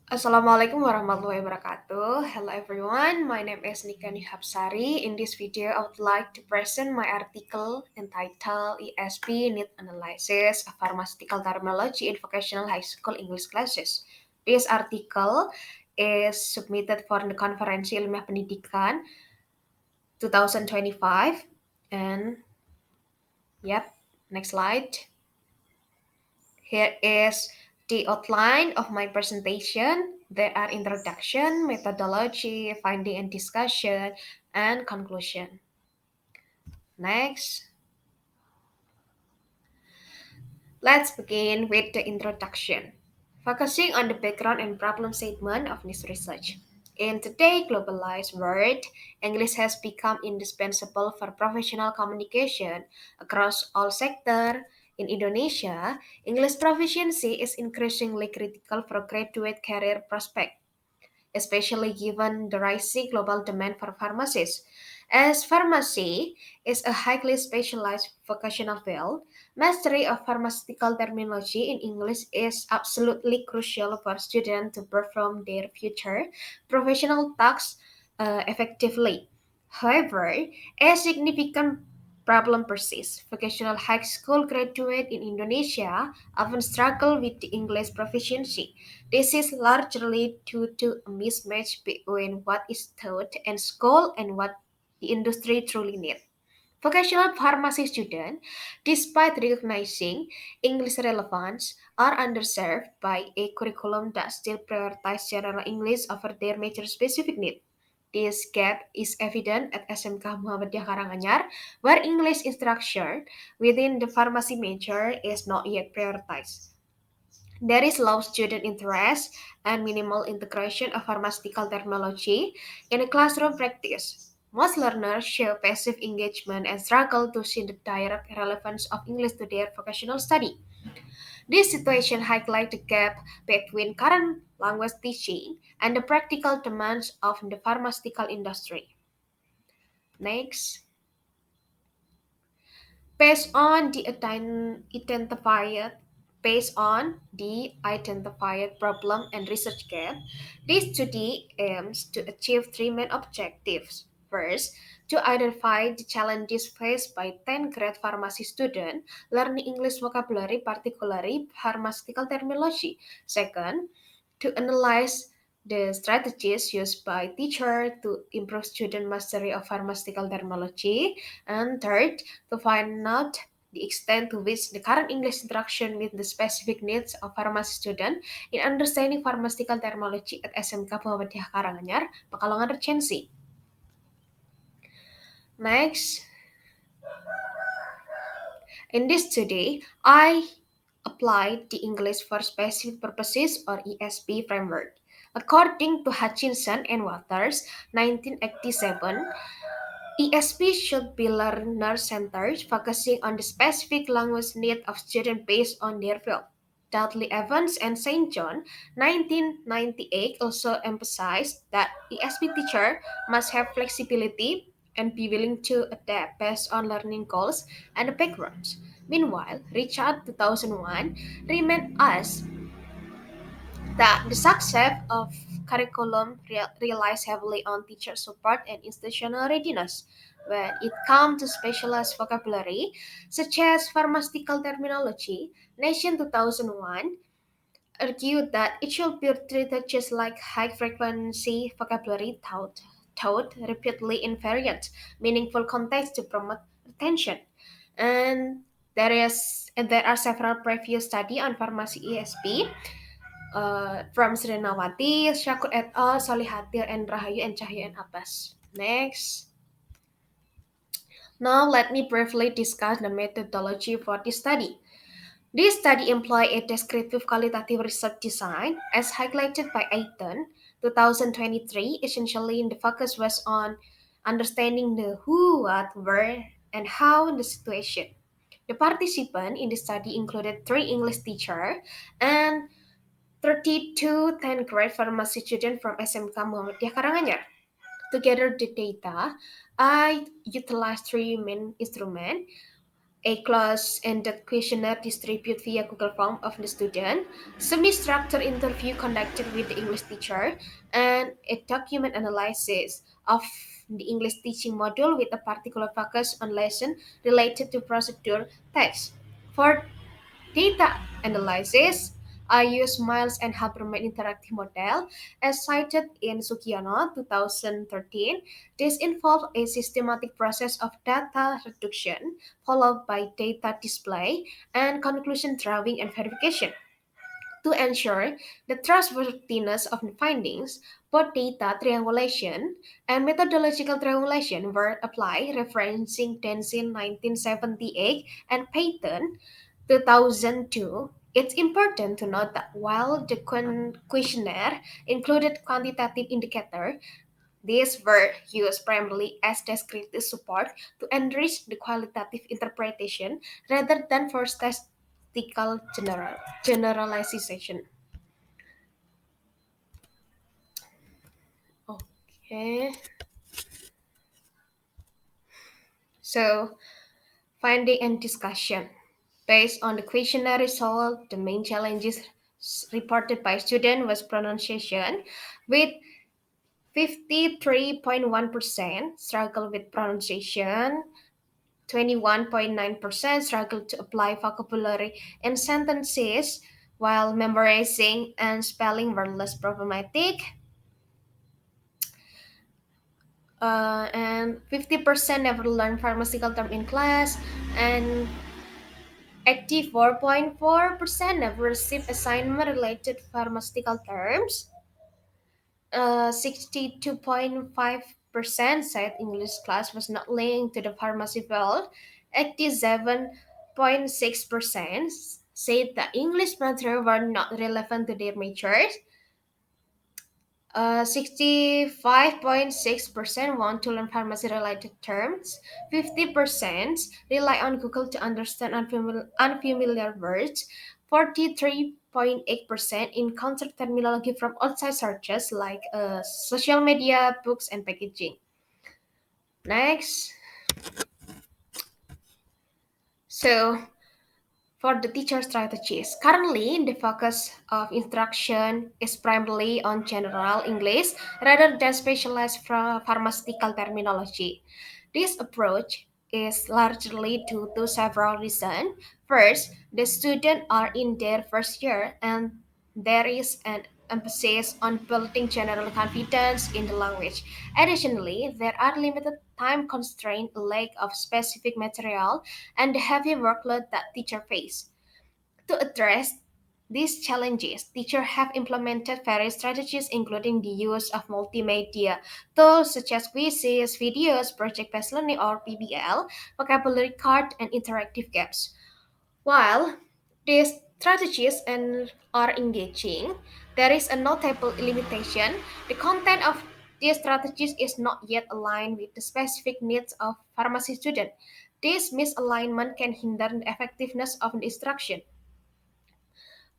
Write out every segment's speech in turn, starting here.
Assalamualaikum warahmatullahi wabarakatuh. Hello everyone, my name is Nika Nihapsari. In this video, I would like to present my article entitled ESP Need Analysis of Pharmaceutical Terminology in Vocational High School English Classes. This article is submitted for the Konferensi Ilmiah Pendidikan 2025 and yep, next slide. Here is the outline of my presentation. There are introduction, methodology, finding and discussion, and conclusion. Next, let's begin with the introduction. Focusing on the background and problem statement of this research. In today's globalized world, English has become indispensable for professional communication across all sectors. In Indonesia, English proficiency is increasingly critical for graduate career prospects, especially given the rising global demand for pharmacists. As pharmacy is a highly specialized vocational field, mastery of pharmaceutical terminology in English is absolutely crucial for students to perform their future professional tasks effectively. However, a significant problem persists. Vocational high school graduates in Indonesia often struggle with the English proficiency. This is largely due to a mismatch between what is taught in school and what the industry truly needs. Vocational pharmacy students, despite recognizing English relevance, are underserved by a curriculum that still prioritizes general English over their major specific need. This gap is evident at SMK Muhammadiyah Karanganyar, where English instruction within the pharmacy major is not yet prioritized. There is low student interest and minimal integration of pharmaceutical terminology in a classroom practice. Most learners show passive engagement and struggle to see the direct relevance of English to their vocational study. This situation highlights the gap between current language teaching and the practical demands of the pharmaceutical industry. Next, based on the identified problem and research gap, this study aims to achieve three main objectives. First, to identify the challenges faced by 10th grade pharmacy students learning English vocabulary, particularly pharmaceutical terminology. Second, to analyze the strategies used by teachers to improve student mastery of pharmaceutical terminology. And third, to find out the extent to which the current English instruction meet the specific needs of pharmacy student in understanding pharmaceutical terminology at SMK Muhammadiyah Karanganyar, Pekalongan Regency. Next, in this study, I applied the English for Specific Purposes or ESP framework. According to Hutchinson and Waters, 1987, ESP should be learner-centered, focusing on the specific language need of students based on their field. Dudley Evans and St. John, 1998, also emphasized that ESP teacher must have flexibility and be willing to adapt based on learning goals and backgrounds. Meanwhile, Richard, 2001, reminded us that the success of curriculum relies heavily on teacher support and institutional readiness. When it comes to specialized vocabulary, such as pharmaceutical terminology, Nation 2001 argued that it should be treated just like high frequency vocabulary taught repeatedly in variant, meaningful context to promote retention. And there are several previous study on pharmacy ESP from Srinawati, Syakur et al., Solihatir and Rahayu and Cahyo and Abbas. Next. Now let me briefly discuss the methodology for this study. This study employed a descriptive qualitative research design as highlighted by Aiton 2023. Essentially, the focus was on understanding the who, what, where, and how in the situation. The participants in the study included three English teachers and 32 10th grade pharmacy students from SMK Muhammadiyah Karanganyar. To gather the data, I utilized three main instruments. a close-ended questionnaire distributed via Google Form of the student, semi-structured interview conducted with the English teacher, and a document analysis of the English teaching module with a particular focus on lesson related to procedure text. For data analysis, I use Miles and Habermas interactive model as cited in Sugiyano 2013. This involved a systematic process of data reduction followed by data display and conclusion drawing and verification. To ensure the trustworthiness of the findings, both data triangulation and methodological triangulation were applied, referencing Tenzin 1978 and Payton 2002. It's important to note that while the questionnaire included quantitative indicators, these were used primarily as descriptive support to enrich the qualitative interpretation rather than for statistical generalization. Okay, so finding and discussion. Based on the questionnaire result, the main challenges reported by students was pronunciation, with 53.1% struggle with pronunciation, 21.9% struggle to apply vocabulary in sentences, while memorizing and spelling were less problematic. And 50% never learned pharmaceutical term in class, and 84.4% never received assignment related to pharmaceutical terms. 62.5% said English class was not linked to the pharmacy field. 87.6% said that English matter were not relevant to their majors. 65.6% want to learn pharmacy related terms. 50% rely on Google to understand unfamiliar words. 43.8% encounter terminology from outside sources like social media, books, and packaging. Next. So, for the teacher strategies, currently the focus of instruction is primarily on general English rather than specialized pharmaceutical terminology. This approach is largely due to several reasons. First, the students are in their first year and there is an emphasis on building general confidence in the language. Additionally, there are limited time constraints, lack of specific material, and the heavy workload that teachers face. To address these challenges, teachers have implemented various strategies, including the use of multimedia tools such as quizzes, videos, project-based learning or PBL, vocabulary card, and interactive games. While these strategies are engaging, there is a notable limitation. The content of these strategies is not yet aligned with the specific needs of pharmacy students. This misalignment can hinder the effectiveness of the instruction.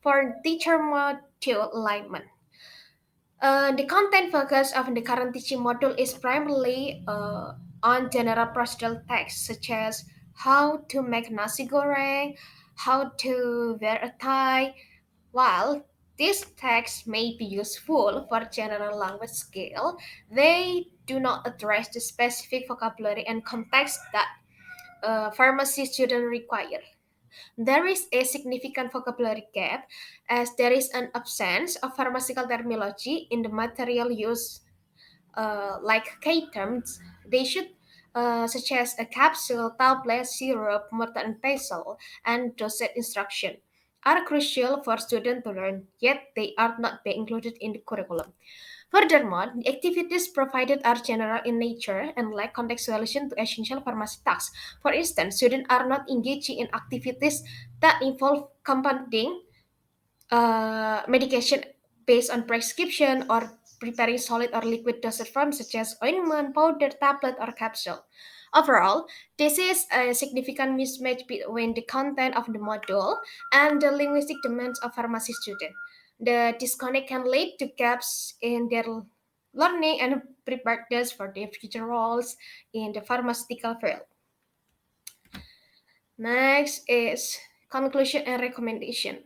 For teacher module alignment, the content focus of the current teaching module is primarily on general procedural texts such as how to make nasi goreng, how to wear a tie. While these texts may be useful for general language skill, they do not address the specific vocabulary and context that pharmacy students require. There is a significant vocabulary gap as there is an absence of pharmaceutical terminology in the material used, like K terms. They should, such as a capsule, tablet, syrup, mortar and pestle, and dosage instruction, are crucial for students to learn, yet they are not being included in the curriculum. Furthermore, the activities provided are general in nature and lack contextualization to essential pharmacy tasks. For instance, students are not engaging in activities that involve compounding medication based on prescription or preparing solid or liquid dosage forms such as ointment, powder, tablet, or capsule. Overall, this is a significant mismatch between the content of the module and the linguistic demands of pharmacy students. The disconnect can lead to gaps in their learning and preparedness for their future roles in the pharmaceutical field. Next is conclusion and recommendation.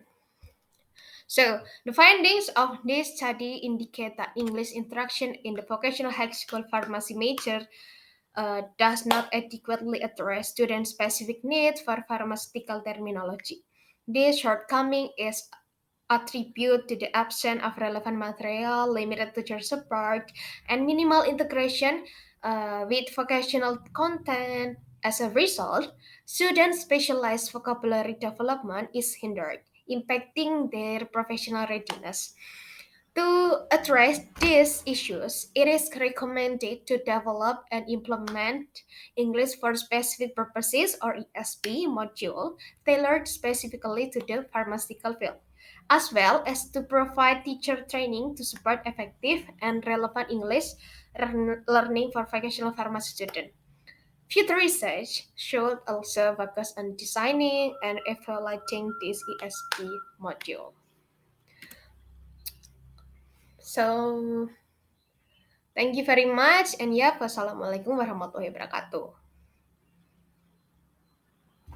So, the findings of this study indicate that English instruction in the vocational high school pharmacy major does not adequately address student specific needs for pharmaceutical terminology. This shortcoming is attributed to the absence of relevant material, limited teacher support, and minimal integration with vocational content. As a result, students' specialized vocabulary development is hindered, impacting their professional readiness. To address these issues, it is recommended to develop and implement English for Specific Purposes or ESP module tailored specifically to the pharmaceutical field, as well as to provide teacher training to support effective and relevant English learning for vocational pharmacy students. Future research should also focus on designing and evaluating this ESP module. So, thank you very much, and ya, wassalamualaikum warahmatullahi wabarakatuh.